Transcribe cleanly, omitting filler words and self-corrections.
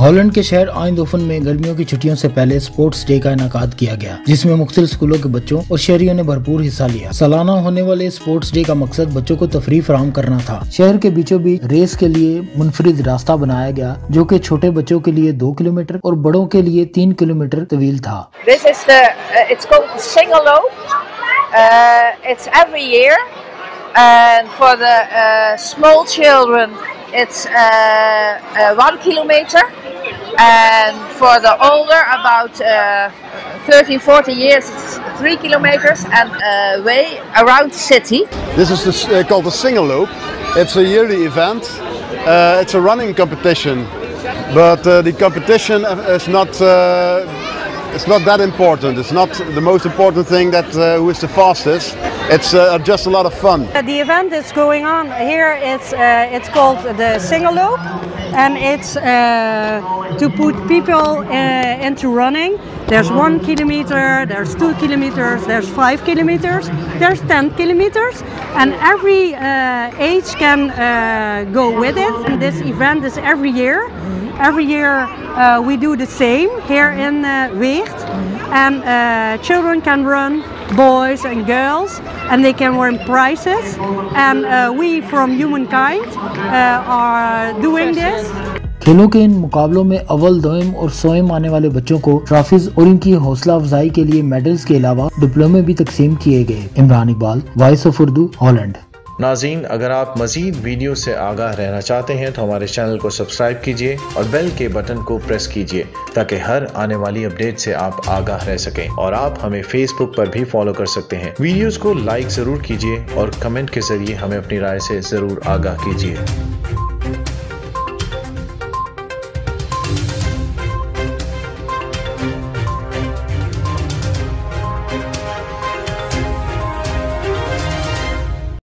Holland کے شہر آئیند ہوفن میں گرمیوں کی چھٹیوں سے پہلے سپوٹس ڈے کا انعقاد کیا گیا، جس میں مختلف اسکولوں کے بچوں اور شہریوں نے بھرپور حصہ لیا۔ سالانہ ہونے والے سپوٹس ڈے کا مقصد بچوں کو تفریح فراہم کرنا تھا۔ شہر کے بیچوں بیچ ریس کے لیے منفرد راستہ بنایا گیا، جو کہ چھوٹے بچوں کے لیے 2 کلومیٹر اور بڑوں کے لیے 3 کلومیٹر طویل تھا۔ It's called the Singalope. It's every year, and for the small children, it's 1 kilometer, and for the older, about 30-40 years, it's 3 kilometers, and way around the city. This is called the Singalope. It's a yearly event. It's a running competition, but the competition is not. It's not that important. It's not the most important thing that who is the fastest. It's just a lot of fun. The event is going on here. It's called the Singalope, and it's to put people into running. There's 1 kilometer, there's 2 kilometers, there's 5 kilometers, there's 10 kilometers, and every age can go with it. And this event is every year. Every year we do the same here in Weert, and children can run, boys and girls, and they can win prizes, and we from Humankind are doing this. کھیلوں کے ان مقابلوں میں اول، دوئم اور سوئم آنے والے بچوں کو ٹرافیز اور ان کی حوصلہ افزائی کے لیے میڈلز کے علاوہ ڈپلومے بھی تقسیم کیے گئے۔ Imran Iqbal, voice of Urdu, Holland. ناظرین، اگر آپ مزید ویڈیو سے آگاہ رہنا چاہتے ہیں تو ہمارے چینل کو سبسکرائب کیجئے اور بیل کے بٹن کو پریس کیجئے تاکہ ہر آنے والی اپڈیٹ سے آپ آگاہ رہ سکیں، اور آپ ہمیں فیس بک پر بھی فالو کر سکتے ہیں۔ ویڈیوز کو لائک ضرور کیجئے اور کمنٹ کے ذریعے ہمیں اپنی رائے سے ضرور آگاہ کیجئے۔